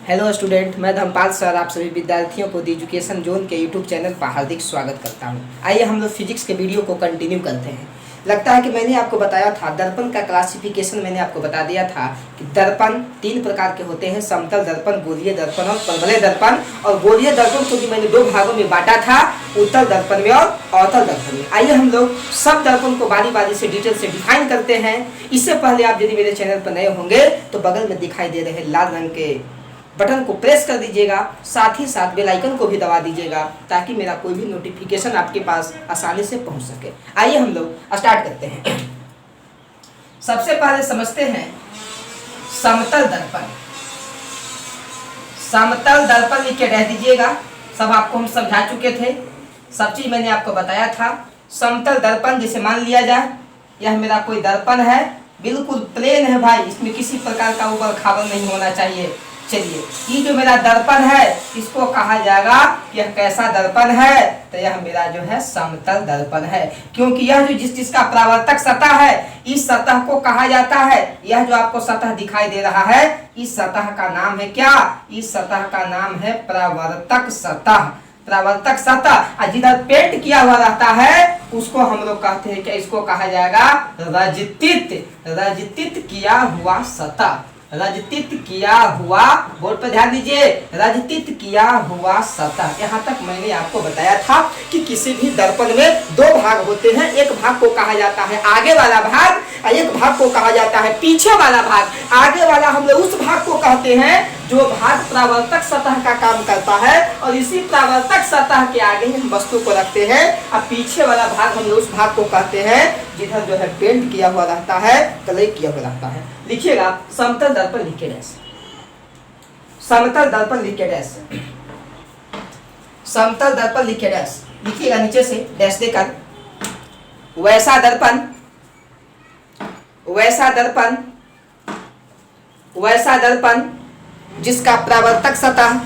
Hello student, मैं Dharmpal sir आप सभी विद्यार्थियों को दी एजुकेशन जोन के यूट्यूब चैनल पर हार्दिक स्वागत करता हूं। आइए हम लोग फिजिक्स के वीडियो को कंटिन्यू करते हैं। लगता है कि मैंने आपको बताया था दर्पण का क्लासिफिकेशन मैंने आपको बता दिया था कि दर्पण तीन प्रकार के होते हैं, समतल दर्पण, गोलीय दर्पण और परवलय दर्पण। और गोलीय दर्पण को भी मैंने दो भागों में बांटा था, उत्तल दर्पण में और अवतल दर्पण में। आइए हम लोग सब दर्पण को बारी बारी से डिटेल से डिफाइन करते हैं। इससे पहले आप यदि मेरे चैनल पर नए होंगे तो बगल में दिखाई दे रहे लाल रंग के बटन को प्रेस कर दीजिएगा, साथ ही साथ बेल आइकन को भी दबा दीजिएगा ताकि मेरा कोई भी नोटिफिकेशन आपके पास आसानी से पहुंच सके। आइए हम लोग स्टार्ट करते हैं। सबसे पहले समझते हैं समतल दर्पण। समतल दर्पण लिख के रह दीजिएगा, सब आपको हम समझा चुके थे, सब चीज मैंने आपको बताया था। समतल दर्पण जैसे मान लिया जाए यह मेरा कोई दर्पण है, बिल्कुल प्लेन है भाई, इसमें किसी प्रकार का उबड़ खाबड़ नहीं होना चाहिए। चलिए, ये जो मेरा दर्पण है इसको कहा जाएगा यह कैसा दर्पण है, तो यह मेरा जो है समतल दर्पण है। क्योंकि यह जो जिसका परावर्तक सतह है इस सतह को कहा जाता है, यह जो आपको सतह दिखाई दे रहा है इस सतह का नाम है क्या? इस सतह का नाम है परावर्तक सतह। परावर्तक सतह जिधर पेंट किया हुआ रहता है उसको हम लोग कहते हैं कि इसको कहा जाएगा रजतित। रजतित किया हुआ सतह, रजतित किया हुआ, बोर्ड पर ध्यान दीजिए, रजतित किया हुआ सतह। यहाँ तक मैंने आपको बताया था कि किसी भी दर्पण में दो भाग होते हैं, एक भाग को कहा जाता है आगे वाला भाग और एक भाग को कहा जाता है पीछे वाला भाग। आगे वाला हम लोग उस भाग को कहते हैं जो भाग परावर्तक सतह का काम करता है और इसी परावर्तक सतह के आगे हम वस्तु को रखते हैं। और पीछे वाला भाग हम लोग उस भाग को कहते हैं जिधर जो है पेंट किया हुआ रहता है, कलई किया हुआ रहता है। लिखिएगा समतल दर्पण लिख के डैश, समतल दर्पण लिख के डैश, समतल दर्पण लिख के डैश। लिखिएगा नीचे से डैश देकर, वैसा दर्पण, वैसा दर्पण, वैसा दर्पण जिसका परावर्तक सतह,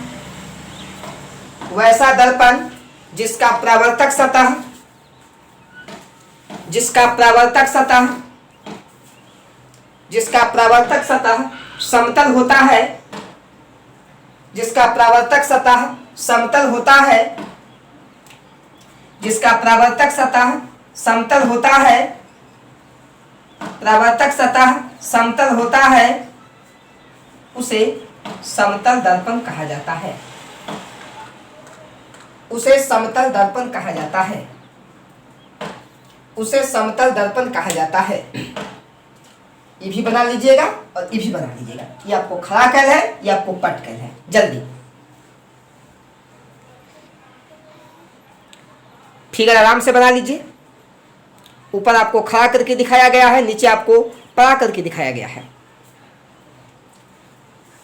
वैसा दर्पण जिसका परावर्तक सतह, जिसका परावर्तक सतह, जिसका परावर्तक सतह समतल होता है, जिसका परावर्तक सतह समतल होता है, जिसका परावर्तक सतह समतल होता है, परावर्तक सतह समतल होता है, उसे समतल दर्पण कहा जाता है, उसे समतल दर्पण कहा जाता है, उसे समतल दर्पण कहा जाता है। ये भी बना लीजिएगा और ये भी बना लीजिएगा। ये आपको खड़ा कैल है, ये आपको पट कैल है। जल्दी फिगर आराम से बना लीजिए। ऊपर आपको खड़ा करके दिखाया गया है, नीचे आपको पड़ा करके दिखाया गया है।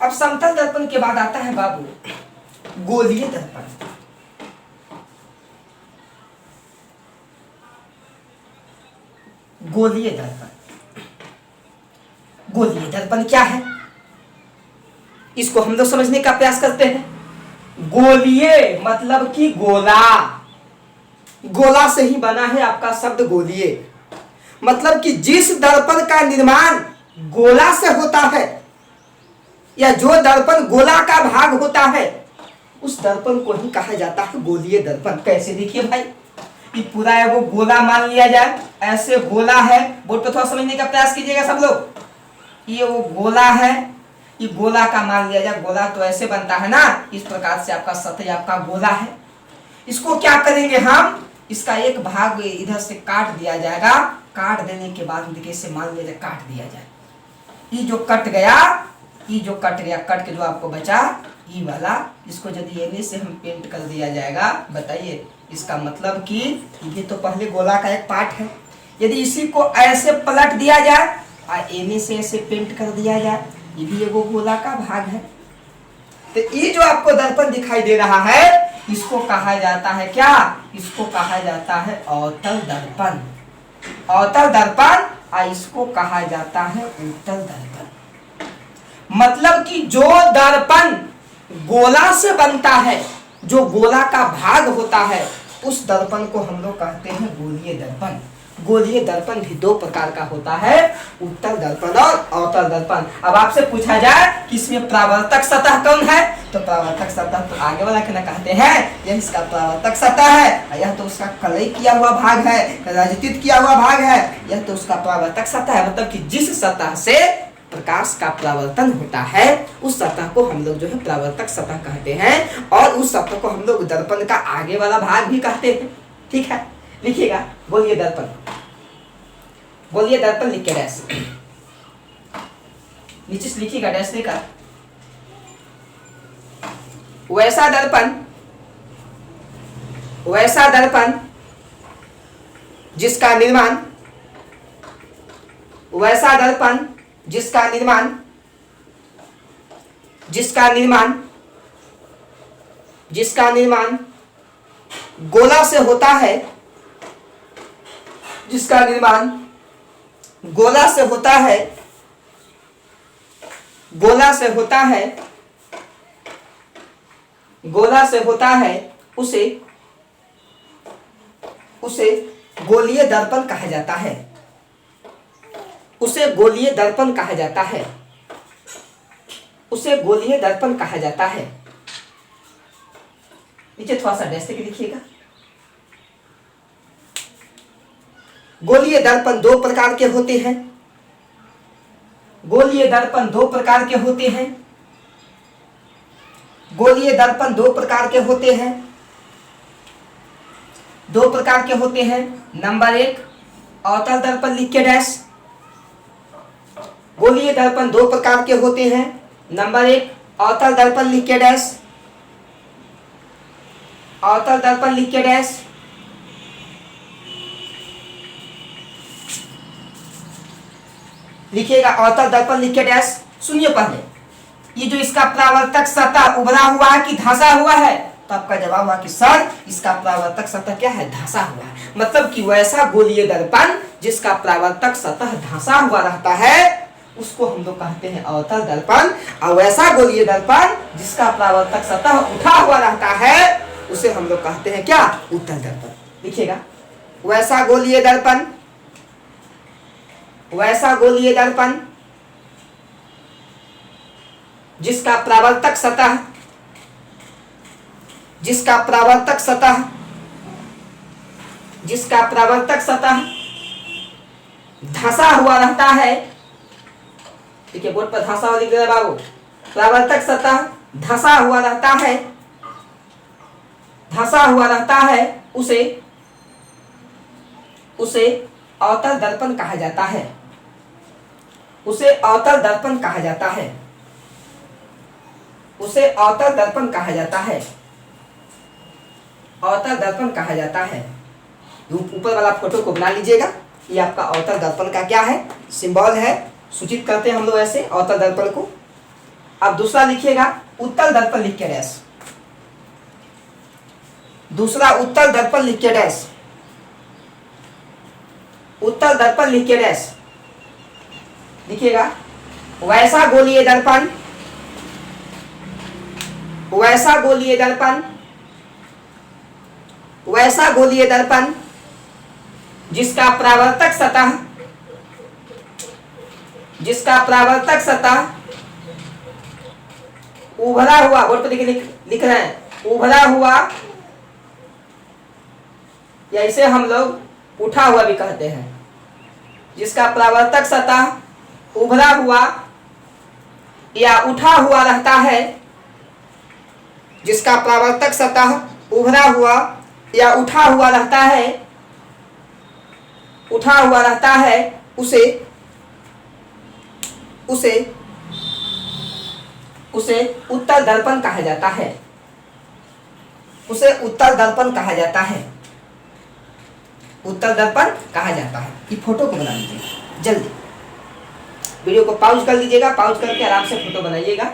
अब समतल दर्पण के बाद आता है बाबू गोलीय दर्पण। गोलीय दर्पण, गोलीय दर्पण क्या है इसको हम लोग समझने का प्रयास करते हैं। गोलीय मतलब कि गोला, गोला से ही बना है आपका शब्द गोलीय। मतलब कि जिस दर्पण का निर्माण गोला से होता है या जो दर्पण गोला का भाग होता है उस दर्पण को ही कहा जाता है गोलीय दर्पण। कैसे? देखिए भाई, ये पूरा है वो गोला मान लिया जाए, ऐसे गोला है। बोर्ड पे थोड़ा समझने का प्रयास कीजिएगा सब लोग। ये वो गोला है, ये गोला का मान लिया जाए। गोला तो ऐसे बनता है ना, इस प्रकार से आपका सतह आपका गोला है। इसको क्या करेंगे हम, इसका एक भाग इधर से काट दिया जाएगा। काट देने के बाद देखिए से मान लिया जाए काट दिया जाए, ये जो कट गया, ये जो कट गया, कट के जो आपको बचा ये वाला, इसको यदि एने से हम पेंट कर दिया जाएगा, बताइए इसका मतलब कि ये तो पहले गोला का एक पार्ट है। यदि इसी को ऐसे पलट दिया जाए और एने से ऐसे पेंट कर दिया जाए, ये भी एगो गोला का भाग है। तो ये जो आपको दर्पण दिखाई दे रहा है इसको कहा जाता है क्या? इसको कहा जाता है अवतल दर्पण। अवतल दर्पण और इसको कहा जाता है उत्तल दर्पण। मतलब कि जो दर्पण गोला से बनता है, जो गोला का भाग होता है, उस दर्पण को हम लोग कहते हैं गोलीय दर्पण। गोलीय दर्पण भी दो प्रकार का होता है, उत्तल दर्पण और अवतल दर्पण। अब आपसे पूछा जाए कि इसमें परावर्तक सतह कौन है, तो परावर्तक सतह तो आगे वाला के ना कहते हैं, यह इसका परावर्तक सतह है, यह तो उसका कलई किया हुआ भाग है, राजतीत किया हुआ भाग है, यह तो उसका परावर्तक सतह है। मतलब कि जिस सतह से प्रकाश का परावर्तन होता है उस सतह को हम लोग जो है परावर्तक सतह कहते हैं, और उस सतह को हम लोग दर्पण का आगे वाला भाग भी कहते हैं। ठीक है, लिखिएगा गोलीय दर्पण। गोलीय दर्पण लिख के डैश नीचे से लिखिएगा, डैश देकर। वैसा दर्पण जिसका निर्माण गोला से होता है, जिसका निर्माण गोला से होता है, उसे गोलीय दर्पण कहा जाता है, उसे गोलीय दर्पण कहा जाता है। नीचे थोड़ा सा डैश करके लिखिएगा। गोलीय दर्पण दो प्रकार के होते हैं, गोलीय दर्पण दो प्रकार के होते हैं। नंबर 1 अवतल दर्पण लिख के डैश। गोलीय दर्पण दो प्रकार के होते हैं। नंबर 1 अवतल दर्पण लिख के डैश। अवतल दर्पण लिख के डैश। लिखिएगा अवतल दर्पण लिख के डैश। सुनिए पहले, ये जो इसका परावर्तक सतह उभरा हुआ है कि धंसा हुआ है, तो आपका जवाब हुआ कि सर इसका परावर्तक सतह क्या है, धंसा हुआ है। मतलब कि वैसा गोलीय दर्पण जिसका परावर्तक सतह धंसा हुआ रहता है उसको हम लोग कहते हैं अवतल दर्पण, और वैसा गोलीय दर्पण जिसका परावर्तक सतह उठा हुआ रहता है उसे हम लोग कहते हैं क्या, उत्तल दर्पण। लिखिएगा वैसा गोलीय दर्पण जिसका परावर्तक सतह धंसा हुआ रहता है। देखिए बोर्ड पर धंसा हुआ लिख रहा है बाबू। परावर्तक सतह धंसा हुआ रहता है उसे अवतल दर्पण कहा जाता है। उसे अवतल दर्पण कहा जाता है। ऊपर वाला फोटो को बना लीजिएगा। ये आपका अवतल दर्पण का क्या है, सिंबल है, सूचित करते हैं हम लोग ऐसे अवतल दर्पण को। अब दूसरा लिखिएगा उत्तल दर्पण लिख के डैश। दूसरा उत्तल दर्पण लिख के डैश। उत्तल दर्पण लिख के डैश। लिखिएगा वैसा गोलीय दर्पण जिसका परावर्तक सतह उभरा हुआ, बोर्ड पर लिख रहे हैं, उभरा हुआ, या इसे हम लोग उठा हुआ भी कहते हैं। जिसका परावर्तक सतह उभरा हुआ या उठा हुआ रहता है, जिसका परावर्तक सतह उभरा हुआ या उठा हुआ रहता है उसे उत्तल दर्पण कहा जाता है। उत्तल दर्पण कहा जाता है। ये फोटो को बना लीजिएगा जल्दी, वीडियो को पॉज कर लीजिएगा, पॉज करके आराम से फोटो बनाइएगा।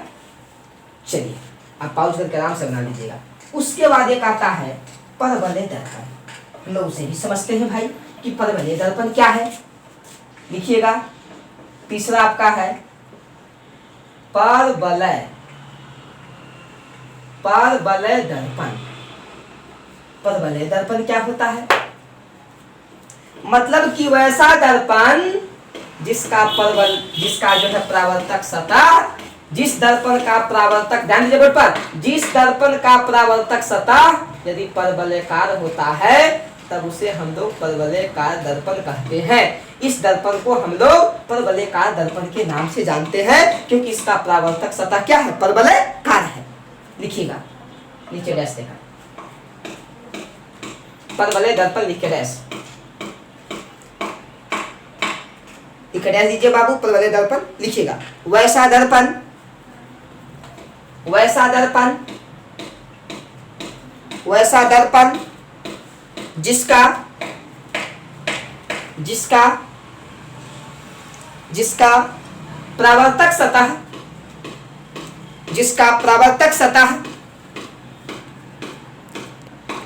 चलिए आप पॉज करके आराम से बना लीजिएगा। उसके बाद एक आता है परवलय दर्पण। हम लोग उसे भी समझते हैं भाई कि परवलय दर्पण क्या है। लिखिएगा तीसरा आपका है परवलय दर्पण। परवलय दर्पण क्या होता है, मतलब कि वैसा दर्पण जिसका जो है परावर्तक सतह, जिस दर्पण का परावर्तक, ध्यान दीजिए बोर्ड पर, जिस दर्पण का परावर्तक सतह यदि परवलयकार होता है तब उसे हम लोग परवलयकार दर्पण कहते हैं। इस दर्पण को हम लोग परवलयकार दर्पण के नाम से जानते हैं क्योंकि इसका परावर्तक सतह क्या है, परवलयकार है। लिखिएगा नीचे डैश देगा, परवलय दर्पण लिख के डैश दीजिए बाबू, परवलय दर्पण लिखिएगा। वैसा दर्पण, वैसा दर्पण, वैसा दर्पण जिसका जिसका जिसका परावर्तक सतह, जिसका परावर्तक सतह,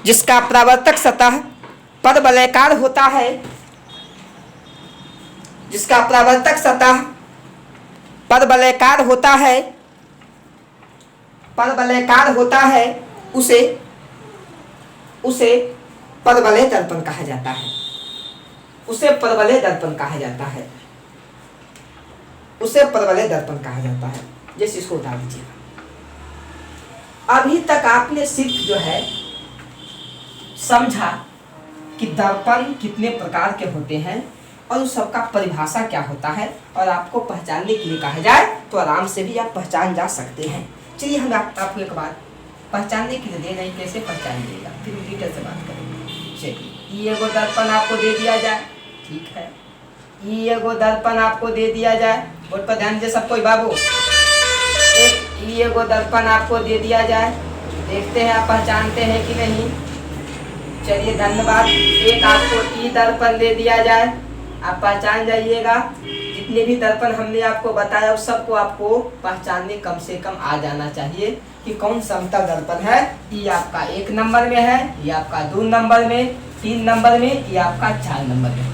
जिसका परावर्तक सतह परवलयकार होता है, जिसका परावर्तक सतह परवलयकार होता है, परवलयकार होता है, उसे परवलय दर्पण कहा जाता है, उसे परवलय दर्पण कहा जाता है, उसे परवलय दर्पण कहा जाता है। जैसे इसको उतार दीजिएगा। अभी तक आपने सिर्फ जो है समझा कि दर्पण कितने प्रकार के होते हैं और उस सबका परिभाषा क्या होता है, और आपको पहचानने के लिए कहा जाए तो आराम से भी आप पहचान जा सकते हैं। चलिए हम आपको एक बात पहचानने के लिए दे रहे हैं, कैसे पहचानिएगा, फिर डिटेल से बात करेंगे। चलिए ये एगो दर्पण आपको दे दिया जाए, ठीक है, ये एगो दर्पण आपको दे दिया जाए, बोर्ड पर ध्यान दीजिए सब कोई बाबू। एक ये एगो दर्पण आपको दे दिया जाए, देखते हैं आप पहचानते हैं कि नहीं। चलिए धन्यवाद। एक आपको ई दर्पण दे दिया जाए, आप पहचान जाइएगा। जितने भी दर्पण हमने आपको बताया उस सबको आपको पहचानने कम से कम आ जाना चाहिए कि कौन समतल दर्पण है। ये आपका 1 नंबर में है, ये आपका 2 नंबर में, 3 नंबर में, ये आपका 4 नंबर में।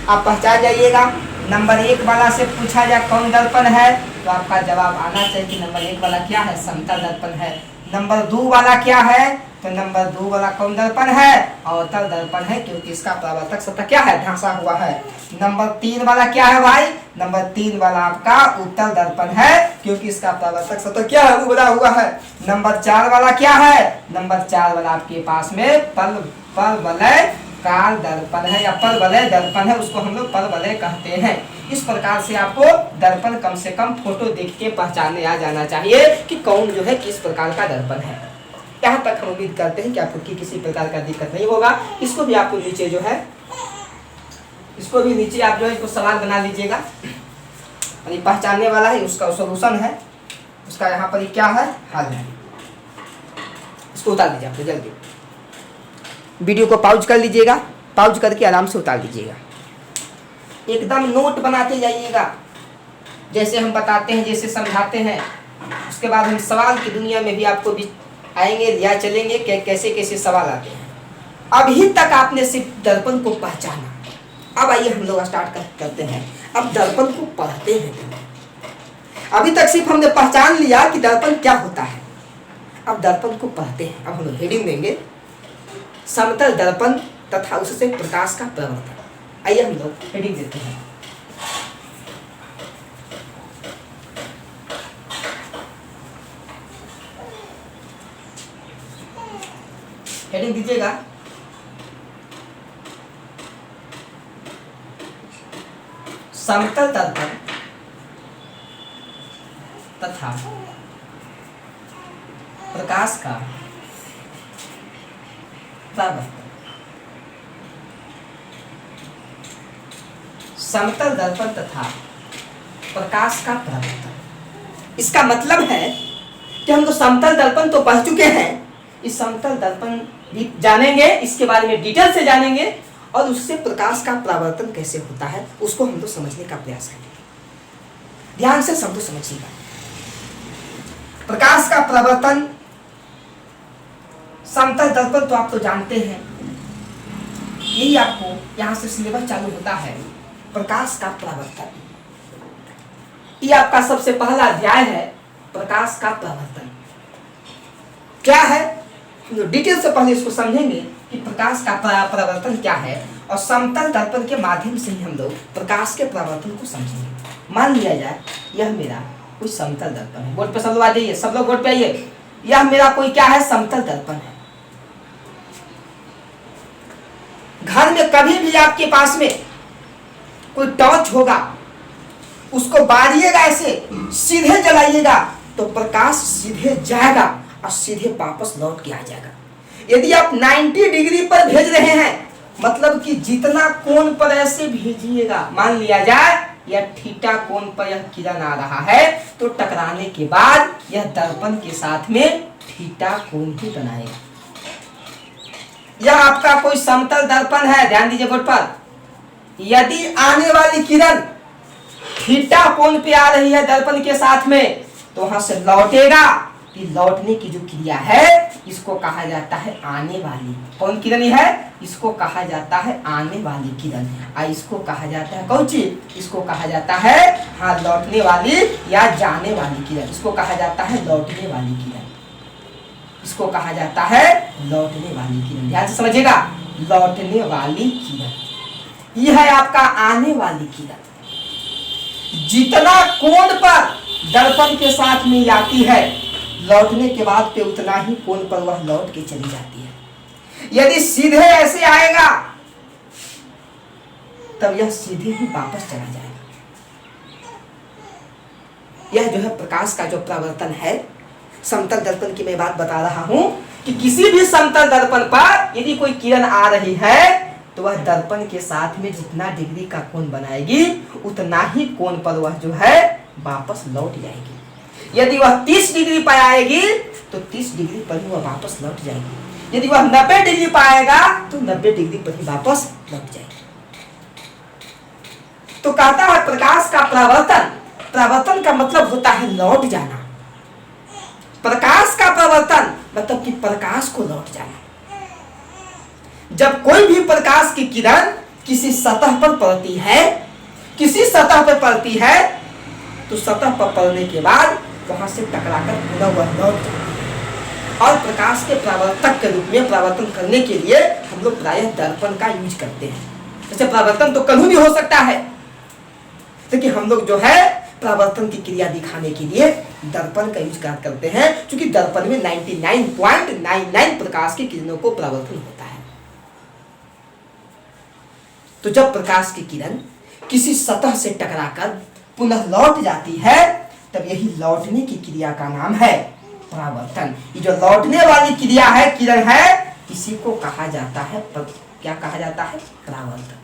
आप पहचान जाइएगा। नंबर 1 वाला से पूछा जाए कौन दर्पण है तो आपका जवाब आना चाहिए कि नंबर 1 वाला क्या है, समतल दर्पण है। नंबर 2 वाला क्या है तो नंबर 2 वाला कौन दर्पण है, अवतल दर्पण है, क्योंकि इसका परावर्तक सतह क्या है, ढांसा हुआ है। नंबर 3 वाला क्या है भाई, नंबर 3 वाला आपका उत्तल दर्पण है, क्योंकि इसका परावर्तक सतह क्या है, उबला हुआ है। नंबर 4 वाला क्या है, नंबर 4 वाला आपके पास में परवलयकार दर्पण है या परवलय दर्पण है, उसको हम लोग परवलय कहते हैं। इस प्रकार से आपको दर्पण कम से कम फोटो देख के पहचानने आ जाना चाहिए कि कौन जो है किस प्रकार का दर्पण है। यहाँ तक हम उम्मीद करते हैं कि आपको किसी प्रकार का दिक्कत नहीं होगा। इसको भी आपको नीचे जो है, इसको भी नीचे आप जो है इसको सवाल बना लीजिएगा, यानी पहचानने वाला है, उसका सोल्यूशन है, उसका यहाँ पर क्या है, हल है। इसको उतार दीजिए आप जल्दी, वीडियो को पॉज कर लीजिएगा, पॉज करके आराम से उतार लीजिएगा। एकदम नोट बनाते जाइएगा, जैसे हम बताते हैं, जैसे समझाते हैं। उसके बाद हम सवाल की दुनिया में भी आपको भी आएंगे, या चलेंगे कि कैसे कैसे सवाल आते हैं। अभी तक आपने सिर्फ दर्पण को पहचाना, अब आइए हम लोग स्टार्ट करते हैं। अब दर्पण को पढ़ते हैं। अभी तक सिर्फ हमने पहचान लिया कि दर्पण क्या होता है, अब दर्पण को पढ़ते हैं। अब हम लोग हेडिंग देंगे समतल दर्पण तथा उससे प्रकाश का प्रवर्तन। आइए हम लोग हेडिंग देते हैं। हेडिंग दीजिएगा समतल दर्पण तथा प्रकाश का प्रवर्तन। समतल दर्पण तथा प्रकाश का प्रवर्तन, इसका मतलब है कि हम तो समतल दर्पण तो पढ़ चुके हैं, इस समतल दर्पण भी जानेंगे, इसके बारे में डिटेल से जानेंगे, और उससे प्रकाश का परावर्तन कैसे होता है उसको हम तो समझने का प्रयास करेंगे। ध्यान से सब तो समझिएगा। प्रकाश का परावर्तन, समतल दर्पण तो आप तो जानते हैं, यही आपको यहाँ से सिलेबस चालू होता है, प्रकाश का परावर्तन। ये आपका सबसे पहला अध्याय है, प्रकाश का परावर्तन क्या है। डिटेल से पहले इसको समझेंगे कि प्रकाश का परावर्तन क्या है और समतल दर्पण के माध्यम से ही हम लोग प्रकाश के परावर्तन को समझेंगे। मान लिया जाए यह मेरा कोई समतल दर्पण है। बोर्ड पे सब लोग आ जाइए, सब लोग बोर्ड पे आइए। यह मेरा कोई क्या है? समतल दर्पण है। घर में कभी भी आपके पास में कोई टॉर्च होगा, उसको बारिएगा, ऐसे सीधे जलाइएगा तो प्रकाश सीधे जाएगा और सीधे वापस लौट के आ जाएगा। यदि आप 90 डिग्री पर भेज रहे हैं, मतलब कि जितना कोण पर ऐसे भेजिएगा, मान लिया जाए यह थीटा कोण पर यह किरण आ रहा है, तो टकराने के बाद यह दर्पण के साथ में थीटा कोण ही बनाएगा। यह आपका कोई समतल दर्पण है, ध्यान दीजिए बोर्ड पर। यदि आने वाली किरण थीटा कोण पे आ रही है दर्पण के साथ में, तो वहां से लौटेगा। कि लौटने की जो क्रिया है इसको कहा जाता है आने वाली। कौन किरण है? इसको कहा जाता है आने वाली किरण। इसको कहा जाता है कौन चीज? इसको कहा जाता है हाँ लौटने वाली या जाने वाली किरण। इसको कहा जाता है लौटने वाली किरण। इसको कहा जाता है लौटने वाली किरण। ध्यान से समझिएगा, लौटने वाली किरण। यह है आपका आने वाली किरण। जितना कोण पर दर्पण के साथ में आती है, लौटने के बाद पे उतना ही कोण पर वह लौट के चली जाती है। यदि सीधे ऐसे आएगा तब यह सीधे ही वापस चला जाएगा। यह जो है प्रकाश का जो परावर्तन है, समतल दर्पण की मैं बात बता रहा हूं कि किसी भी समतल दर्पण पर यदि कोई किरण आ रही है तो वह दर्पण के साथ में जितना डिग्री का कोण बनाएगी उतना ही कोण पर वह जो है वापस लौट जाएगी। यदि वह 30 डिग्री पर आएगी तो 30 डिग्री पर ही वह वापस लौट जाएगी। यदि वह 90 डिग्री पर आएगा तो 90 डिग्री पर ही वापस लौट जाएगी। तो कहता है प्रकाश का परावर्तन, परावर्तन का मतलब होता है लौट जाना। प्रकाश का परावर्तन मतलब कि प्रकाश को लौट जाना। जब कोई भी प्रकाश की किरण किसी सतह पर पड़ती है, किसी सतह पर पड़ती है, तो सतह पर पड़ने के बाद वहां से टकराकर पुनः वह लौट जाती है। और प्रकाश के परावर्तक के रूप में परावर्तन करने के लिए हम लोग प्रायः दर्पण का यूज करते हैं। जैसे परावर्तन तो कहीं भी हो सकता है, लेकिन हम लोग जो है परावर्तन की क्रिया दिखाने के लिए दर्पण का यूज करते हैं, क्योंकि दर्पण में 99.99 प्रकाश की किरणों को परावर्तन होता है। तो जब प्रकाश की किरण किसी सतह से टकराकर पुनः लौट जाती है, तब यही लौटने की क्रिया का नाम है परावर्तन। ये जो लौटने वाली क्रिया है, किरण है, इसी को कहा जाता है क्या कहा जाता है? परावर्तन।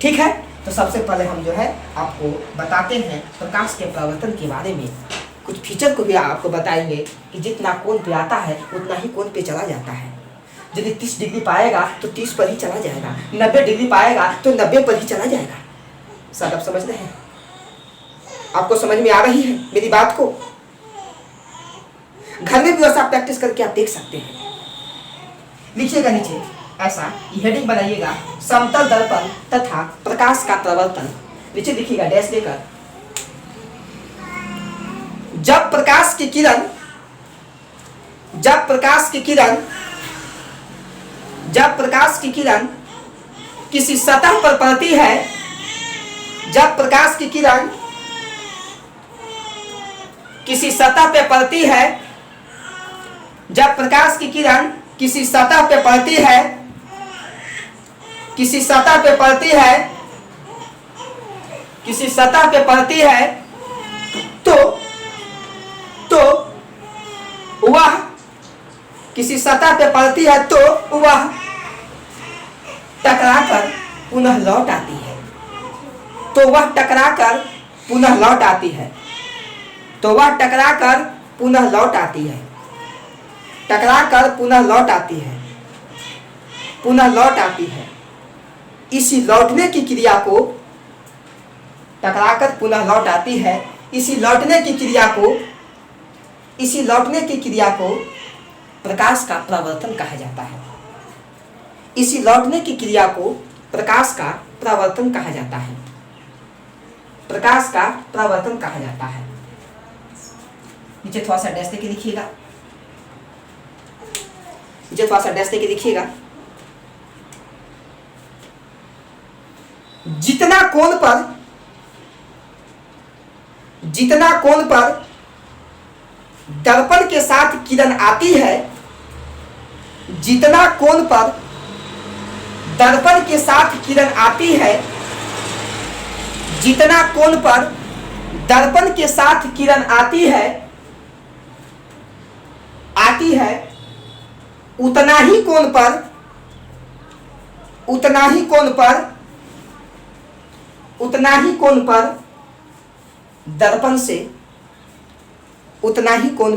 ठीक है, तो सबसे पहले हम जो है आपको बताते हैं प्रकाश के परावर्तन के बारे में। कुछ फीचर को भी आपको बताएंगे कि जितना कोण पे आता है उतना ही कोण पे चला जाता है। यदि 30 डिग्री पाएगा तो 30 पर ही चला जाएगा, 90 डिग्री पाएगा तो 90 पर ही चला जाएगा। सब आप समझ रहे हैं? आपको समझ में आ रही है मेरी बात को? घर में भी वैसा प्रैक्टिस करके आप देख सकते हैं। लिखिएगा नीचे ऐसा, हेडिंग बनाइएगा, समतल दर्पण तथा प्रकाश का परावर्तन। नीचे लिखिएगा डैश लेकर। जब प्रकाश की किरण किसी सतह पर पड़ती है, जब प्रकाश की किरण किसी सतह पे पड़ती है, जब प्रकाश की किरण किसी सतह पे पड़ती है, किसी सतह पे पड़ती है, किसी सतह पे पड़ती है, तो वह किसी सतह पे पड़ती है तो वह टकराकर पुनः लौट आती है। तो वह टकराकर पुनः लौट आती है। तो वह टकराकर पुनः लौट आती है। टकराकर पुनः लौट आती है। पुनः लौट आती है। इसी लौटने की क्रिया को टकराकर पुनः लौट आती है। इसी लौटने की क्रिया को प्रकाश का परावर्तन कहा जाता है। इसी लौटने की क्रिया को प्रकाश का परावर्तन कहा जाता है। प्रकाश का परावर्तन कहा जाता है। नीचे थोड़ा सा डैश देके लिखिएगा। नीचे थोड़ा सा डैश देके लिखिएगा। जितना कोण पर दर्पण के साथ किरण आती है, जितना कोण पर दर्पण के साथ किरण आती है, जितना कोण पर दर्पण के साथ किरण आती है उतना ही कोण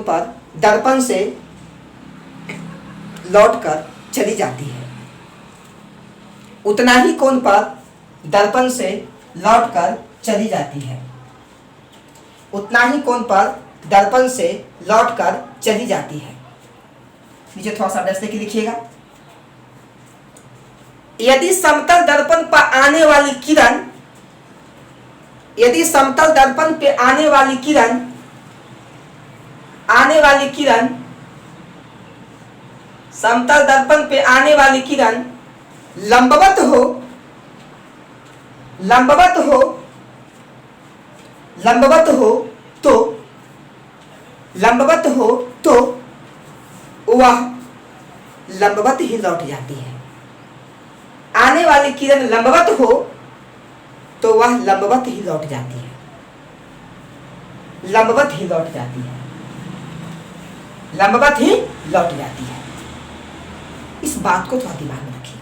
पर दर्पण से लौटकर चली जाती है। उतना ही कोण पर दर्पण से लौटकर चली जाती है। उतना ही कोण पर दर्पण से लौटकर चली जाती है। नीचे थोड़ा सा अभ्यास लेके लिखिएगा। यदि समतल दर्पण पर आने वाली किरण समतल दर्पण पे आने वाली किरण लंबवत हो तो वह लंबवत ही लौट जाती है। आने वाली किरण लंबवत हो तो वह लंबवत ही लौट जाती है। लंबवत ही लौट जाती है। इस बात को थोड़ा दिमाग में रखिए।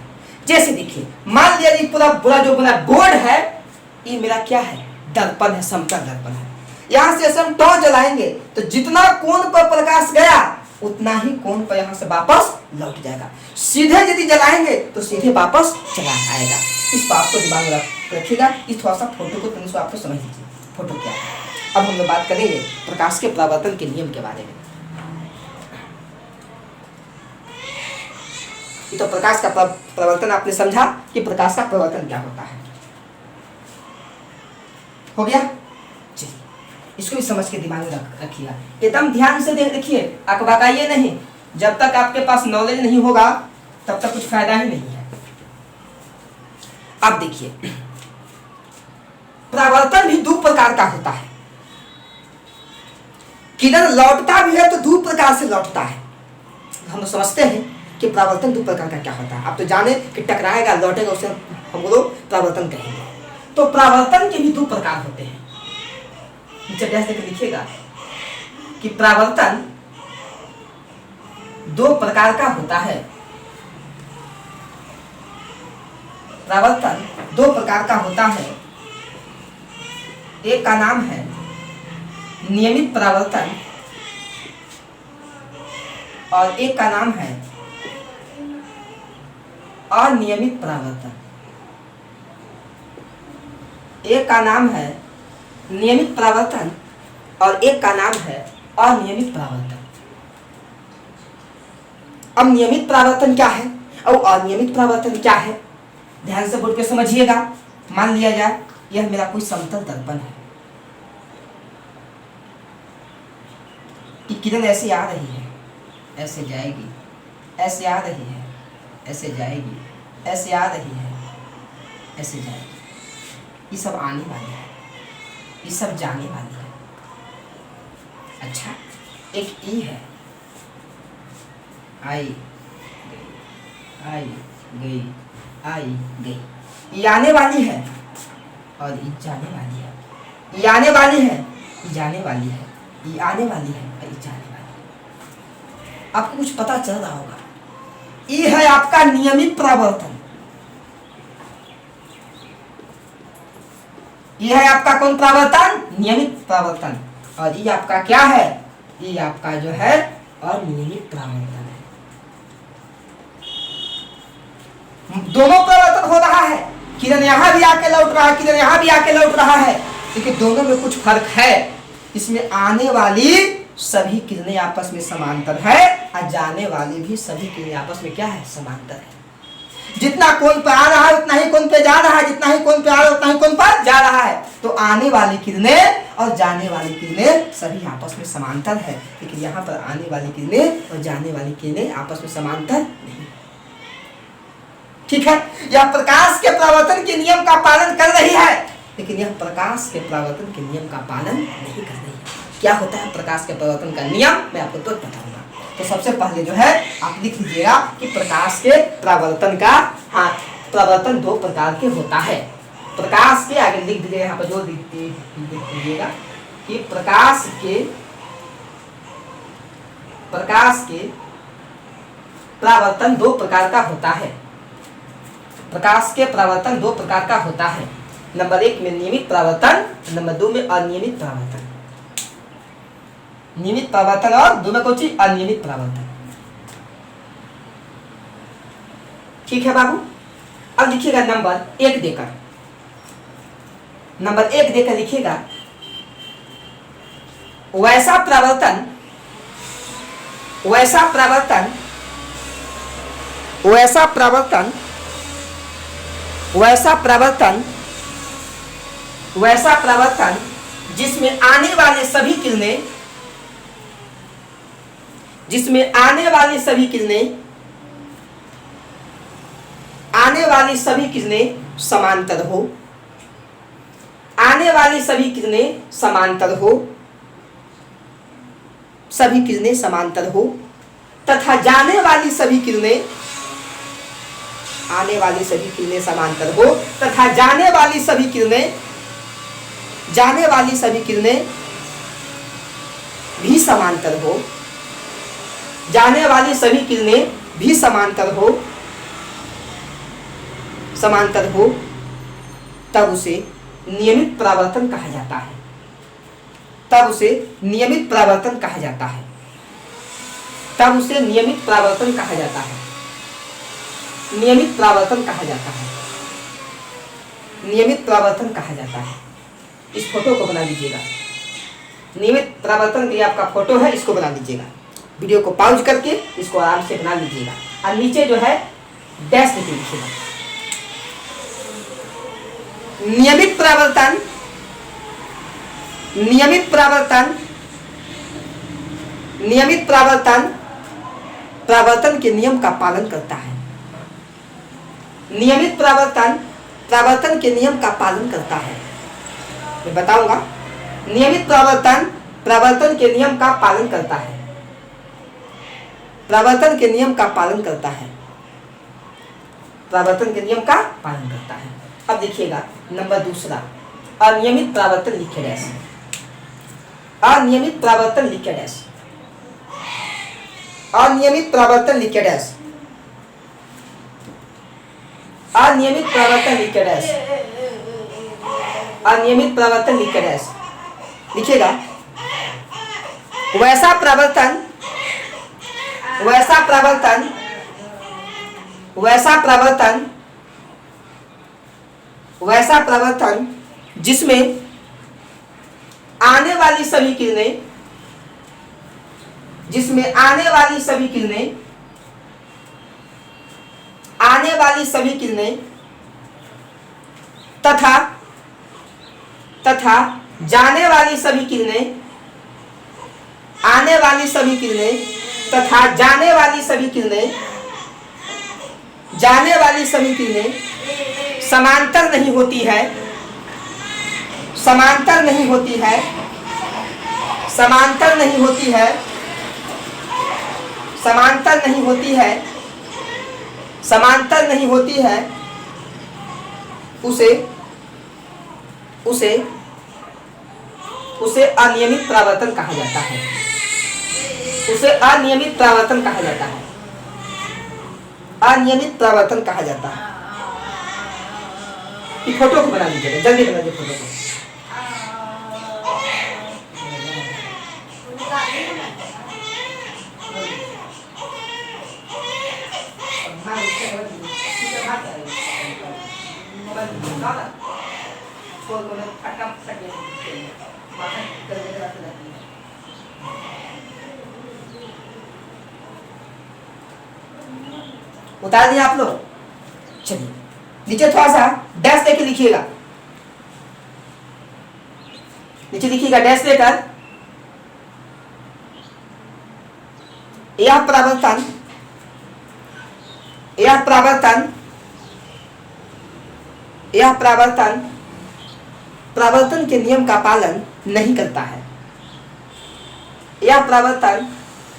जैसे देखिए, मान लिया जी पूरा जो बना बोर्ड है, ये मेरा क्या है? दर्पण है, समतल दर्पण है। यहां से हम टॉर्च जलाएंगे तो जितना कोण पर प्रकाश गया उतना ही कोण पर यहां से वापस लौट जाएगा। सीधे यदि जलाएंगे तो सीधे वापस चला आएगा। इस बात को दिमाग में रखिएगा। इस थोड़ा सा फोटो को तुम आपको समझ लीजिए, फोटो क्या है। अब हम लोग बात करेंगे प्रकाश के परावर्तन के नियम के बारे में। तो प्रकाश का परावर्तन आपने समझा कि प्रकाश का परावर्तन क्या होता है। हो गया? चलिए, इसको भी समझ के दिमाग में रखिएगा। एकदम ध्यान से देखिए, अकबकाइए नहीं। जब तक आपके पास नॉलेज नहीं होगा तब तक कुछ फायदा ही नहीं है। अब देखिए, परावर्तन भी दो प्रकार का होता है। किरण लौटता भी है तो दो प्रकार से लौटता है। हम समझते हैं कि परावर्तन दो प्रकार का क्या होता है। आप तो जाने कि टकराएगा लौटेगा, उसे हम लोग परावर्तन कहेंगे। तो परावर्तन के भी दो प्रकार होते हैं। नीचे अभ्यास करके लिखिएगा कि परावर्तन दो प्रकार का होता है। परावर्तन दो प्रकार का होता है। एक का नाम है नियमित परावर्तन और एक का नाम है अनियमित परावर्तन। एक का नाम है नियमित परावर्तन और एक का नाम है अनियमित परावर्तन। अब नियमित परावर्तन क्या है और अनियमित परावर्तन क्या है, ध्यान से बोल के समझिएगा। मान लिया जाए यह मेरा कोई समतल दर्पण है कि किरण ऐसे आ रही है, ऐसे जाएगी, ऐसे आ रही है, ऐसे जाएगी, ऐसे आ रही है, ऐसे जाएगी। ये सब आने वाली है, ये सब जाने वाली है। अच्छा, एक ई है, आई गई, आई गई, आई गई। ये आने वाली है और ये जाने वाली है। ये आने वाली है, ये जाने वाली है, ये आने वाली है और ये जाने वाली है। आपको कुछ पता चल रहा होगा। ये है आपका नियमित परावर्तन। ये है आपका कौन परावर्तन? नियमित परावर्तन। और ये आपका क्या है? ये आपका जो है अनियमित परावर्तन है। दोनों परावर्तन हो रहा है। किरण यहां भी आके लौट रहा है, किरण यहां भी आके लौट रहा है, लेकिन दोनों में कुछ फर्क है। इसमें आने वाली सभी किरणें आपस में समांतर है और जाने वाली भी सभी किरणें आपस में क्या है? समांतर है। जितना कोण पे आ रहा है उतना ही कोण पे जा रहा है, जितना ही कोण पे आ रहा है उतना ही कोण पर जा रहा है। तो आने वाली किरणें और जाने वाली किरणें सभी आपस में समांतर है, लेकिन यहाँ पर आने वाली किरणें और जाने वाली किरणें आपस में समांतर नहीं। ठीक है, यह प्रकाश के प्रवर्तन के नियम का पालन कर रही है, लेकिन यह प्रकाश के प्रवर्तन के नियम का पालन नहीं कर रही है। क्या होता है प्रकाश के प्रवर्तन का नियम, मैं आपको तो बताऊंगा। तो सबसे पहले जो है आप लिख लीजिएगा कि प्रकाश के प्रवर्तन का, हाँ, प्रवर्तन दो प्रकार के होता है। प्रकाश के आगे लिख दीजिएगा, यहाँ पर जो लिख दीजिएगा कि प्रकाश के प्रवर्तन दो प्रकार का होता है। प्रकाश के प्रवर्तन दो प्रकार का होता है। नंबर 1 में नियमित प्रवर्तन, नंबर 2 में अनियमित प्रवर्तन। नियमित प्रवर्तन और 2 में कौन सी, अनियमित प्रवर्तन। ठीक है बाबू, अब लिखिएगा नंबर 1 देकर, नंबर 1 देकर लिखिएगा, वैसा प्रवर्तन जिसमें आने वाली सभी किरणें समांतर हो, सभी किरणें समांतर हो तथा जाने वाली सभी किरणें समांतर हो तथा जाने वाली सभी किरणें भी समांतर हो, तब उसे नियमित परावर्तन कहा जाता है। नियमित परावर्तन कहा जाता है। इस फोटो को बना लीजिएगा। नियमित परावर्तन के लिए आपका फोटो है, इसको बना लीजिएगा। वीडियो को पॉज करके इसको आराम से बना लीजिएगा और नीचे जो है डैश लिख लीजिएगा। नियमित परावर्तन के नियम का पालन करता है। नियमित परावर्तन के नियम का पालन करता है। मैं बताऊंगा, नियमित परावर्तन के नियम का पालन करता है। परावर्तन के नियम का पालन करता है। अब देखिएगा नंबर 2, अनियमित परावर्तन लिखे डैश। अनियमित परावर्तन लिखे डैश। अनियमित परावर्तन लिखे डैश। अनियमित परावर्तन लिखे डैश। अनियमित परावर्तन लिखे डैश। लिखिएगा, वैसा प्रवर्तन जिसमें आने वाली सभी किरणें तथा जाने वाली सभी किरणें समांतर नहीं होती है, उसे अनियमित परावर्तन कहा जाता है। अनियमित परावर्तन कहा जाता है। ये फोटो को बना लीजिएगा, जल्दी बना लीजिए फोटो को। उतार दिया आप लोग। चलिए नीचे थोड़ा सा डैश देके लिखिएगा। नीचे लिखिएगा डैश देकर, यह परावर्तन यह परावर्तन परावर्तन के नियम का पालन नहीं करता है। यह परावर्तन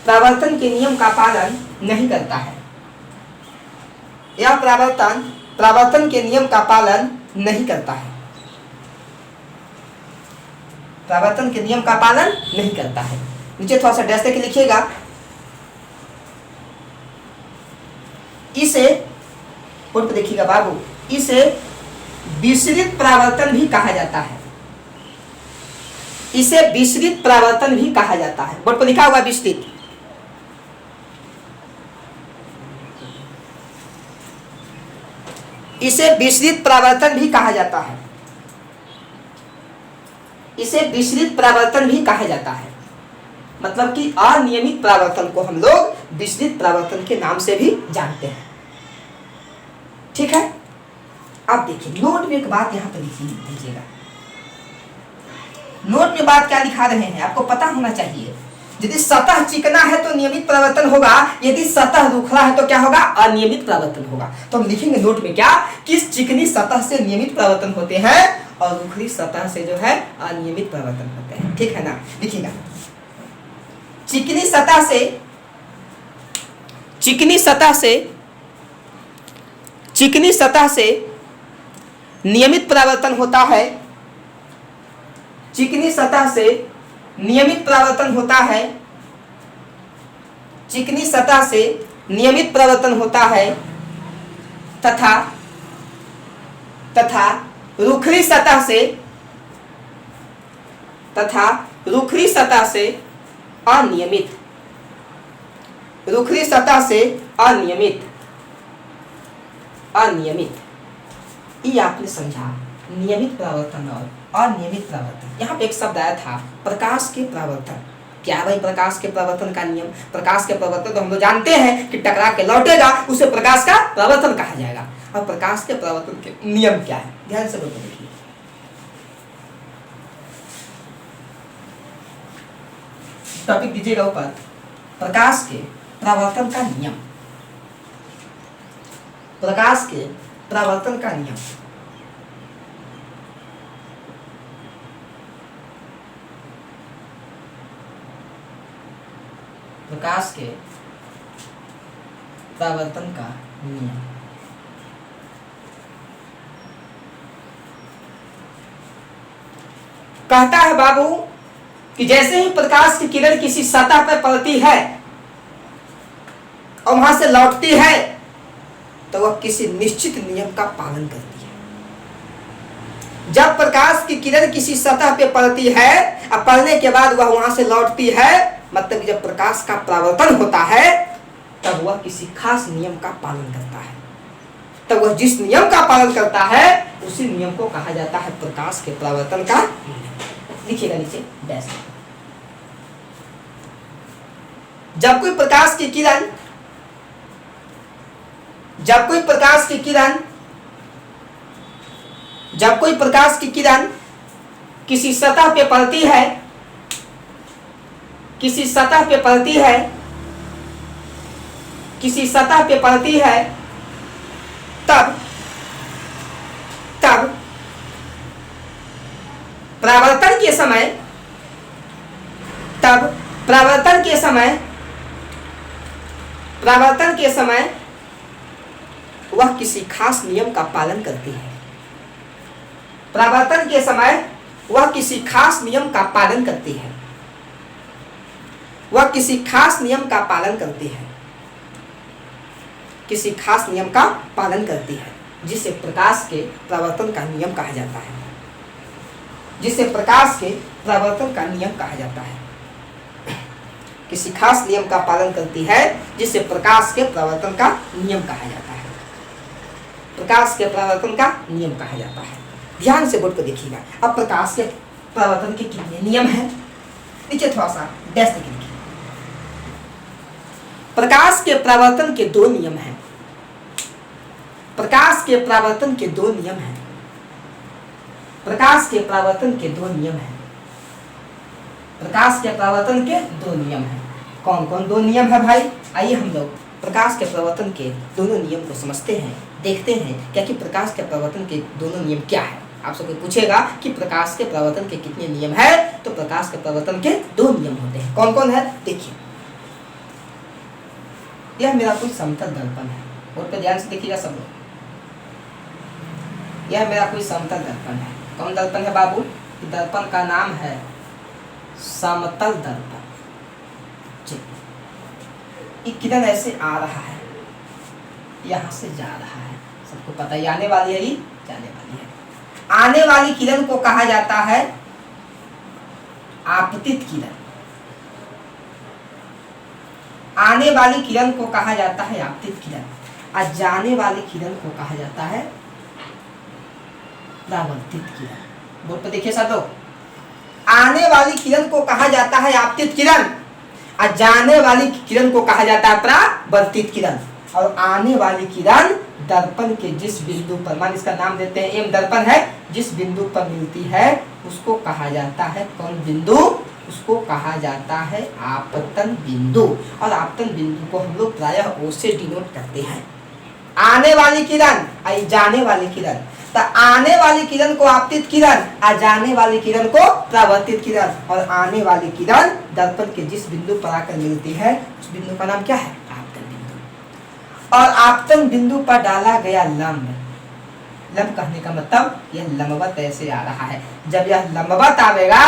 परावर्तन के नियम का पालन नहीं करता है। यह परावर्तन परावर्तन के नियम का पालन नहीं करता है। परावर्तन के नियम का पालन नहीं करता है। नीचे थोड़ा सा डैश देके लिखिएगा। इसे बोर्ड पे देखिएगा बाबू, इसे विसरित परावर्तन भी कहा जाता है। इसे विसरित परावर्तन भी कहा जाता है। बोर्ड पर लिखा हुआ विसरित। इसे विसरित परावर्तन भी कहा जाता है। इसे विसरित परावर्तन भी कहा जाता है। मतलब कि अनियमित परावर्तन को हम लोग विसरित परावर्तन के नाम से भी जानते हैं। ठीक है, अब देखिए नोट में एक बात यहां पर लिख लीजिएगा। नोट में बात क्या लिखा रहे हैं आपको पता होना चाहिए। यदि सतह चिकना है तो नियमित परावर्तन होगा, यदि सतह रूखला है तो क्या होगा, अनियमित परावर्तन होगा। तो हम लिखेंगे नोट में क्या, किस चिकनी सतह से नियमित परावर्तन होते हैं और रूखली सतह से जो है अनियमित परावर्तन होते हैं। ठीक है ना, लिखिएगा चिकनी सतह से चिकनी सतह से चिकनी सतह से नियमित परावर्तन होता है। चिकनी सतह से नियमित परावर्तन होता है। चिकनी सतह से नियमित परावर्तन होता है तथा तथा रूखली सतह से तथा रूखली सतह से अनियमित रूखली सतह से अनियमित अनियमित ये आपने समझा। नियमित परावर्तन और अनियमित परावर्तन। यहाँ पे एक शब्द आया था प्रकाश के परावर्तन। क्या भाई प्रकाश के परावर्तन का नियम? प्रकाश के परावर्तन तो हम लोग जानते हैं कि टकरा के लौटेगा, उसे प्रकाश का परावर्तन कहा जाएगा। अब प्रकाश के परावर्तन के नियम क्या है, ध्यान से देखिए। टॉपिक दीजिएगा ऊपर, प्रकाश के परावर्तन का नियम। प्रकाश के परावर्तन का नियम। प्रकाश के परावर्तन का नियम। कहता है बाबू कि जैसे ही प्रकाश की किरण किसी सतह पर पड़ती है और वहां से लौटती है तो वह किसी निश्चित नियम का पालन करती है। जब प्रकाश की किरण किसी सतह पे पड़ती है और पड़ने के बाद वह वहां से लौटती है, मतलब जब प्रकाश का परावर्तन होता है तब वह किसी खास नियम का पालन करता है। तब वह जिस नियम का पालन करता है उसी नियम को कहा जाता है प्रकाश के परावर्तन का नियम। लिखिएगा नीचे डैश। जब कोई प्रकाश की किरण जब कोई प्रकाश की किरण जब कोई प्रकाश की किरण किसी सतह पे पड़ती है किसी सतह पे पड़ती है किसी सतह पे पड़ती है तब तब परावर्तन के समय तब परावर्तन के समय परावर्तन के समय वह किसी खास नियम का पालन करती है। परावर्तन के समय वह किसी खास नियम का पालन करती है। वह किसी खास नियम का पालन करती है। किसी खास नियम का पालन करती है जिसे प्रकाश के परावर्तन का नियम कहा जाता है। जिसे प्रकाश के परावर्तन का नियम कहा जाता है। किसी खास नियम का पालन करती है जिसे प्रकाश के परावर्तन का नियम कहा जाता है। प्रकाश के परावर्तन का नियम कहा जाता है। ध्यान से बोर्ड को देखिएगा। अब प्रकाश के परावर्तन के कितने नियम हैं, नीचे थोड़ा सा डैश लिखिए। प्रकाश के परावर्तन के दो नियम हैं। प्रकाश के परावर्तन के दो नियम हैं। प्रकाश के परावर्तन के दो नियम हैं। प्रकाश के परावर्तन के दो नियम हैं। कौन कौन दो नियम है भाई? आइए हम लोग प्रकाश के प्रवर्तन के दोनों नियम को समझते हैं, देखते हैं क्या कि प्रकाश के प्रवर्तन के दोनों नियम क्या है। आपसे कोई पूछेगा कि प्रकाश के प्रवर्तन के कितने नियम है, तो प्रकाश के प्रवर्तन के 2 नियम होते हैं। कौन कौन है देखिए, यह मेरा कोई समतल दर्पण है, बोर्ड पे ध्यान से देखिएगा सब लोग। यह मेरा कोई समतल दर्पण है। कौन दर्पण है बाबू? दर्पण का नाम है समतल दर्पण। ये किरण ऐसे आ रहा है, यहां से जा रहा है, सबको पता है। आने वाली है, ये जाने वाली है। आने वाली किरण को कहा जाता है आपतित किरण। आने वाली किरण को कहा जाता है आपतित किरण, और जाने वाली किरण को कहा जाता है परावर्तित किरण। बोर्ड पर देखिए सब लोग, आने वाली किरण को कहा जाता है आपतित किरण, और जाने वाली किरण को कहा जाता है परावर्तित किरण। और आने वाली किरण दर्पण के जिस बिंदु पर, मान इसका नाम देते हैं एम दर्पण है, जिस बिंदु पर मिलती है उसको कहा जाता है कौन बिंदु? उसको कहा जाता है आपतन बिंदु। और आपतन बिंदु को हम लोग प्रायः ओ से डिनोट करते हैं। आने वाली किरण और जाने वाली किरण, तो आने वाली किरण को आपतित किरण और जाने वाली किरण को परावर्तित किरण। और आने वाली किरण दर्पण के जिस बिंदु पर आकर मिलती है उस बिंदु का नाम क्या है? आपतन बिंदु। और आपतन बिंदु पर डाला गया लंब, लंब कहने का मतलब यह लंबवत ऐसे आ रहा है। जब यह लंबवत आवेगा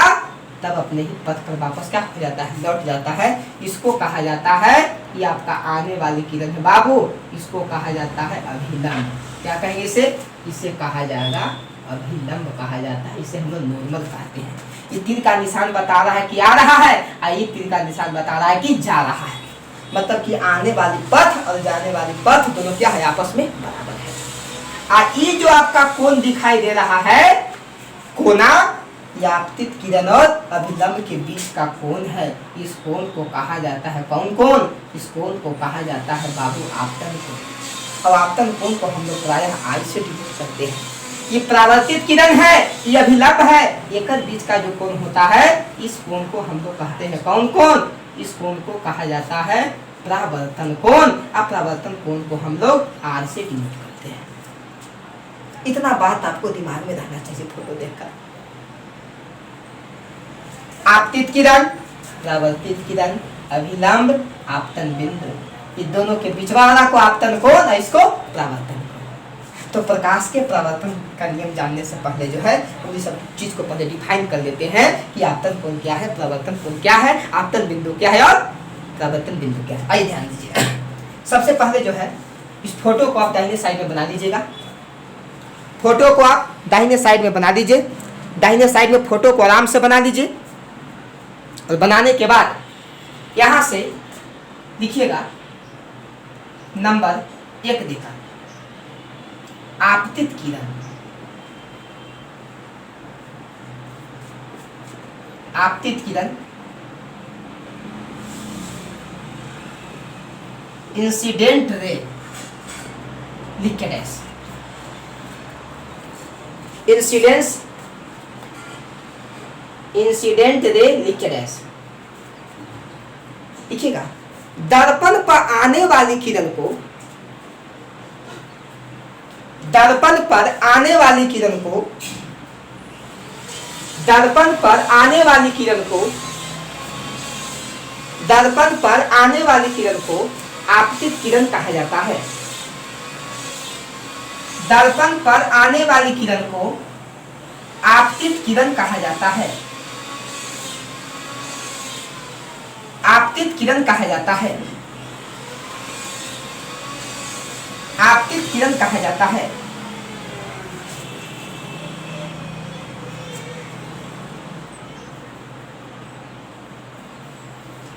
तब अपने ही पथ पर वापस क्या हो जाता है? लौट जाता है। इसको कहा जाता है, ये आपका आने वाली किरण है बाबू, इसको कहा जाता है अभिलंब। क्या कहेंगे इसे? इसे कहा जाएगा अभिलंब कहा जाता है। इसे हम लोग नॉर्मल कहते हैं। ये तीर का निशान बता रहा है कि आ रहा है, और ये तीर का निशान बता रहा है कि जा रहा है। मतलब कि आने वाली पथ और जाने वाली पथ दोनों क्या है? आपस में बराबर है। और ये जो आपका कोण दिखाई दे रहा है, कोना, यह आपतित किरण और अभिलंब के बीच का कोण है। इस कोण को कहा जाता है कौन कोण? इस कोण को कहा जाता है बाबू आपतन कोण। और आपतन कोण को हम लोग प्रायः आई से डिनोट करते हैं। ये परावर्तित किरण है, ये अभिलंब है, एक बीच का जो कोण होता है इस कोण को हम लोग कहते हैं कौन कोण? इस कोण को कहा जाता है परावर्तन कोण। अपरावर्तन कोण को हम लोग आर से डिनोट करते हैं। इतना बात आपको दिमाग में रहना चाहिए फोटो देखकर। आपतित किरण, परावर्तित किरण, अभिलंब, आपतन बिंदु, ये दोनों के बीच वाला को आपतन कोण और इसको परावर्तन कोण। तो प्रकाश के परावर्तन का नियम जानने से पहले जो है वो सब चीज को पहले डिफाइन कर लेते हैं कि आपतन कोण क्या है, परावर्तन कोण क्या है, आपतन बिंदु क्या है और परावर्तन बिंदु क्या है। आइए ध्यान दीजिए। सबसे पहले जो है इस फोटो को आप दाहिने साइड में बना लीजिएगा। फोटो को आप दाहिने साइड में बना लीजिए। दाहिने साइड में फोटो को आराम से बना लीजिए। और बनाने के बाद यहां से लिखिएगा नंबर 1 देकर आपतित किरण। आपतित किरण, इंसिडेंट रे, लिख के डैश, इंसिडेंस, इंसिडेंट रे लिख के डैश लिखिएगा। दर्पण पर आने वाली किरण को, दर्पण पर आने वाली किरण को, दर्पण पर आने वाली किरण को, दर्पण पर आने वाली किरण को आपतित किरण कहा जाता है। दर्पण पर आने वाली किरण को आपतित किरण कहा जाता है। आपतित किरण कहा जाता है। आपतित किरण कहा जाता है।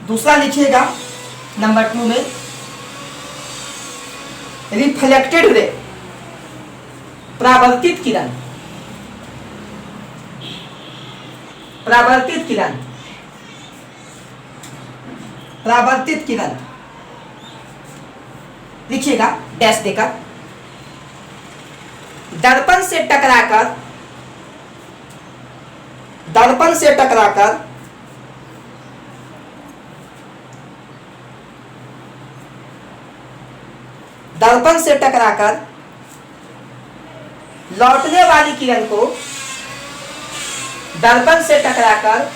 दूसरा लिखिएगा नंबर 2 में रिफ्लेक्टेड रे, परावर्तित किरण, परावर्तित किरण, परावर्तित किरण लिखिएगा डैश देकर। दर्पण से टकराकर, दर्पण से टकराकर दर्पण से टकराकर लौटने वाली किरण को, दर्पण से टकराकर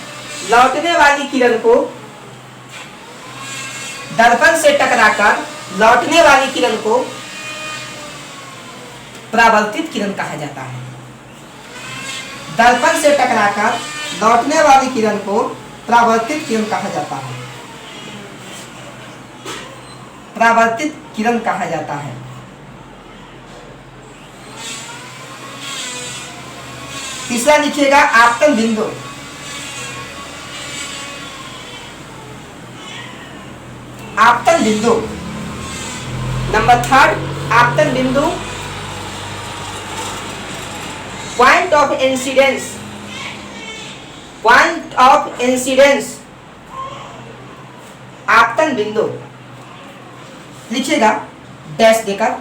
लौटने वाली किरण को, दर्पण से टकराकर लौटने वाली किरण को परावर्तित किरण कहा जाता है। दर्पण से टकराकर लौटने वाली किरण को परावर्तित किरण कहा जाता है। परावर्तित किरण कहा जाता है। तीसरा लिखिएगा आपतन बिंदु। आपतन बिंदु नंबर 3 आपतन बिंदु, point of incidence, point of incidence आपतन बिंदु लिखिएगा डैश देकर।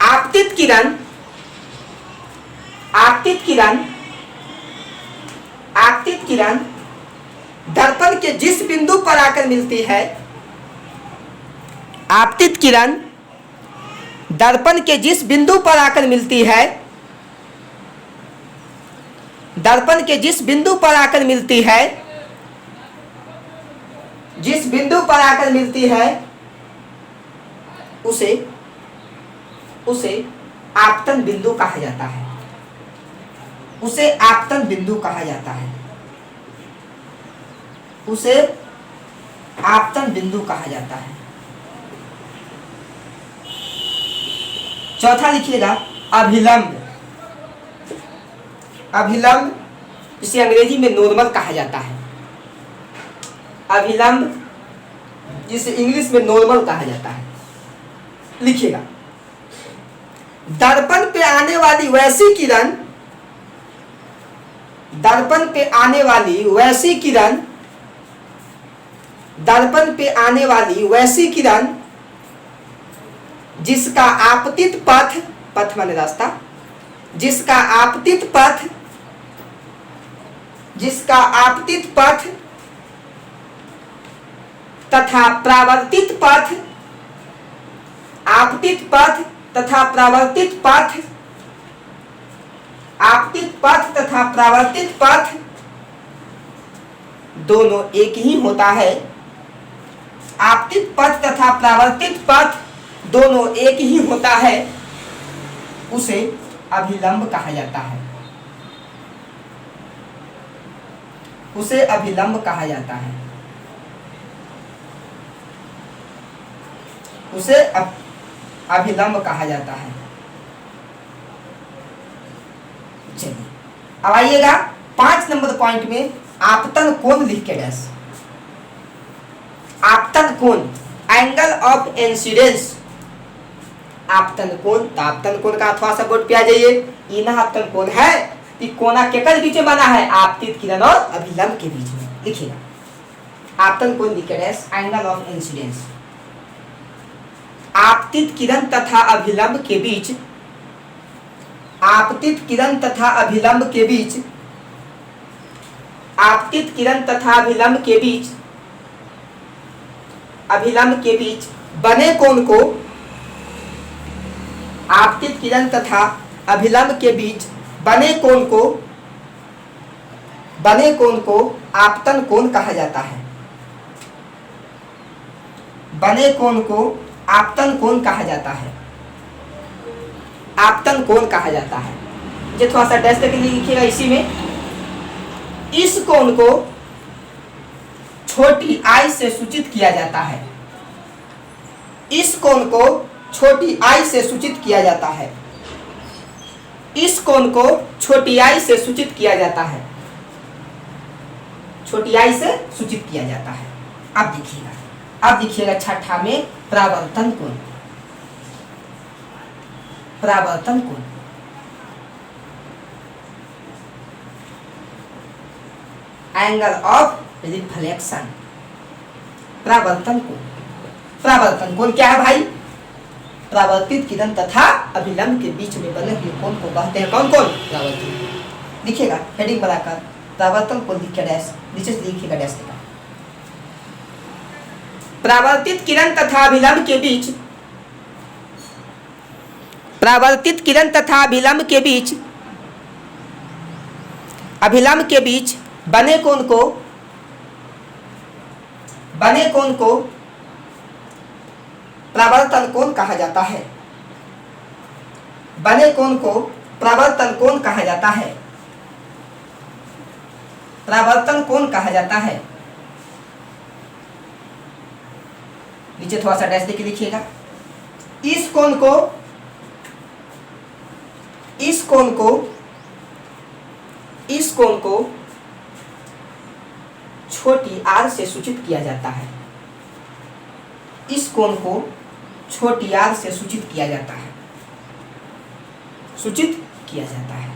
आपतित किरण, आपतित किरण, आपतित किरण दर्पण के जिस बिंदु पर आकर मिलती है, आपतित किरण दर्पण के जिस बिंदु पर आकर मिलती है, दर्पण के जिस बिंदु पर आकर मिलती है, जिस बिंदु पर आकर मिलती है उसे उसे आपतन बिंदु कहा जाता है। उसे आपतन बिंदु कहा जाता है। उसे आपतन बिंदु कहा जाता है। चौथा लिखिएगा अभिलंब। अभिलंब जिसे अंग्रेजी में नॉर्मल कहा जाता है। अभिलंब जिसे इंग्लिश में नॉर्मल कहा जाता है। लिखिएगा दर्पण पे आने वाली वैसी किरण, दर्पण पे आने वाली वैसी किरण, दर्पण पे आने वाली वैसी किरण जिसका आपतित पथ, पथ माने रास्ता, जिसका आपतित पथ, जिसका आपतित पथ तथा प्रावर्तित पथ, आपतित पथ तथा प्रावर्तित पथ, आपतित पथ तथा प्रावर्तित पथ दोनों एक ही होता है। आपतित पथ तथा प्रावर्तित पथ दोनों एक ही होता है, उसे अभिलंब कहा जाता है। उसे अभिलंब कहा जाता है। उसे अभिलंब कहा जाता है। चलिए अब आइएगा 5 नंबर पॉइंट में आपतन कोण लिख के डैश। आपतन कोण, एंगल ऑफ इंसिडेंस। आपतन कोण, तो आपतन कोण का थोड़ा सा बोर्ड पे आ जाइए। ये ना आपतन कोण है कि कोना केकर बीच में बना है, आपतित किरण और अभिलंब के बीच में। लिखिएगा आपतन कोण लिख के डैश, एंगल ऑफ इंसिडेंस। आपतित किरण तथा अभिलंब के बीच, आपतित किरण तथा अभिलंब के बीच, आपतित किरण तथा अभिलंब के बीच, अभिलंब के बीच बने कोण को, आपतित किरण तथा अभिलंब के बीच बने कोण को, बने कोण को आपतन कोण कहा जाता है। बने कोण को आपतन कोण कहा जाता है। आपतन कोण कहा जाता है। ये थोड़ा सा डैश करके लिखिएगा इसी में। इस कोण को छोटी आई से सूचित किया जाता है। इस कोण को छोटी आई से सूचित किया जाता है। इस कोण को छोटी आई से सूचित किया जाता है। छोटी आई से सूचित किया जाता है। अब देखिएगा, अब देखिएगा छठा में परावर्तन कोण। परावर्तन कोण, एंगल ऑफ रिफ्लेक्शन। परावर्तन कोण, परावर्तन कोण क्या है भाई? परावर्तित किरण तथा अभिलंब के बीच में बने हुए कोण को कहते हैं कौन कौन? परावर्तन। लिखिएगा हेडिंग बनाकर परावर्तन कोण लिख के डैश, नीचे से लिखिएगा डैश देगा। परावर्तित किरण तथा अभिलंब के बीच, परावर्तित किरण तथा अभिलंब के बीच, अभिलंब के बीच बने कोण को, बने कोण को परावर्तन कोण कहा जाता है। बने कोण को परावर्तन कोण कहा जाता है। परावर्तन कोण कहा जाता है। नीचे थोड़ा सा डैश देके लिखिएगा। इस कोण को, इस कोण को, इस कोण को छोटी आर से सूचित किया जाता है। इस कोण को छोटी आर से सूचित किया जाता है, सूचित किया जाता है।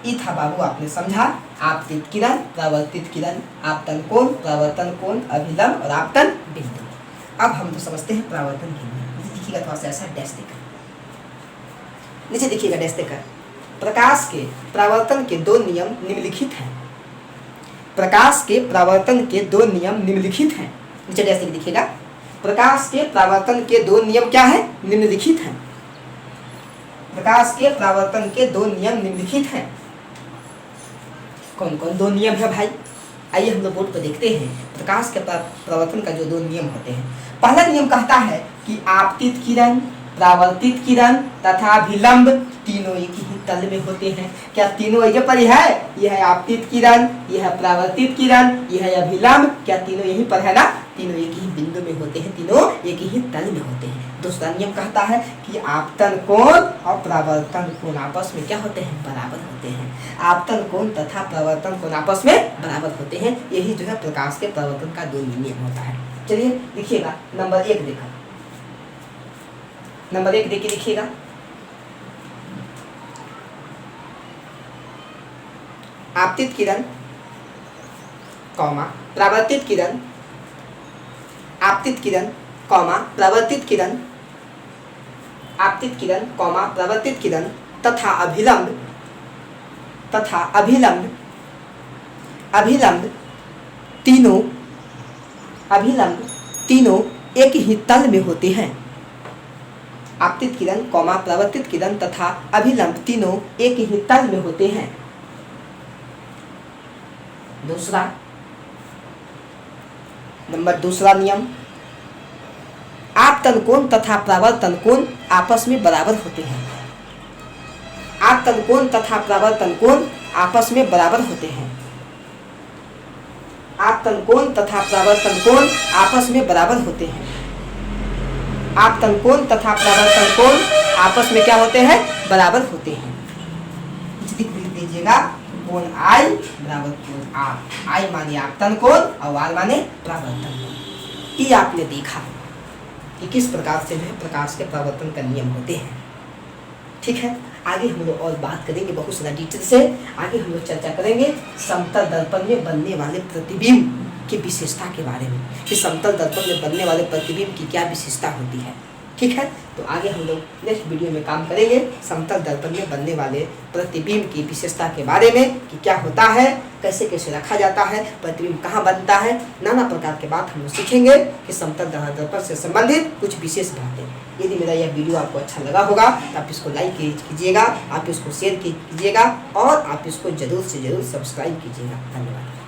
ई था बाबू, आपने समझा। आपतित किरण, परावर्तित किरण, आपतन कोण, परावर्तन कोण, अभिलंब और आपतन बिंदु। अब हम तो समझते हैं परावर्तन बिंदु। नीचे देखिएगा थोड़ा सा ऐसा डैश देकर, नीचे देखिएगा डैश देकर। प्रकाश के परावर्तन के दो नियम निम्नलिखित हैं। प्रकाश के परावर्तन के दो नियम निम्नलिखित हैं। नीचे डैश देकर देखिएगा। प्रकाश के परावर्तन के दो नियम क्या है? निम्नलिखित हैं। प्रकाश के परावर्तन के दो नियम निम्नलिखित हैं। कौन कौन दो नियम है भाई? आइए हम लोग बोर्ड पर देखते हैं। प्रकाश के परावर्तन का जो दो नियम होते हैं, पहला नियम कहता है कि आपतित किरण, परावर्तित किरण तथा विलंब तीनों एक ही तल में होते हैं। क्या तीनों ये पर है? यह है आपतित किरण, यह है परावर्तित किरण, यह है अभिलंब। क्या तीनों यहीं पर है ना? तीनों एक ही बिंदु में होते हैं, तीनों एक ही तल में होते हैं। दूसरा नियम कहता है कि आपतन कोण और परावर्तन कोण आपस में क्या होते हैं? बराबर होते हैं। आपतन कोण तथा परावर्तन कोण आपस में बराबर होते हैं। यही जो है प्रकाश के परावर्तन का दो नियम होता है। चलिए लिखिएगा। नंबर 1 देखा, नंबर 1 देखिए, लिखिएगा। आपतित किरण, कॉमा परावर्तित किरण, आपतित किरण, कॉमा परावर्तित किरण, आपतित किरण, कॉमा परावर्तित किरण तथा अभिलंब, तथा अभिलंब, अभिलंब तीनों, अभिलंब तीनों एक ही तल में होते हैं। आपतित किरण, कॉमा परावर्तित किरण तथा अभिलंब तीनों एक ही तल में होते हैं। दूसरा नंबर, दूसरा नियम, आपतन कोण तथा परावर्तन कोण आपस में बराबर होते हैं। आपतन कोण तथा परावर्तन कोण आपस में बराबर होते हैं। आपतन कोण तथा परावर्तन कोण आपस में बराबर होते हैं। आपतन कोण तथा परावर्तन कोण आपस में क्या होते हैं? बराबर होते हैं। लिख दीजिएगा। कोण आई बराबर कोण आर। आई माने आपतन कोण और आर माने परावर्तन कोण। ये आपने देखा कि किस प्रकार से जो है प्रकाश के परावर्तन का नियम होते हैं। ठीक है, आगे हम लोग और बात करेंगे बहुत सारा डिटेल से। आगे हम लोग चर्चा करेंगे समतल दर्पण में बनने वाले प्रतिबिंब की विशेषता के बारे में, कि समतल दर्पण में बनने वाले प्रतिबिंब की क्या विशेषता होती है। ठीक है, तो आगे हम लोग नेक्स्ट वीडियो में काम करेंगे समतल दर्पण में बनने वाले प्रतिबिंब की विशेषता के बारे में, कि क्या होता है, कैसे कैसे रखा जाता है, प्रतिबिंब कहाँ बनता है, नाना प्रकार के बात हम लोग सीखेंगे कि समतल दर्पण से संबंधित कुछ विशेष बातें। यदि मेरा यह वीडियो आपको अच्छा लगा होगा तो आप इसको लाइक कीजिएगा, आप इसको शेयर कीजिएगा और आप इसको जरूर से जरूर सब्सक्राइब कीजिएगा। धन्यवाद।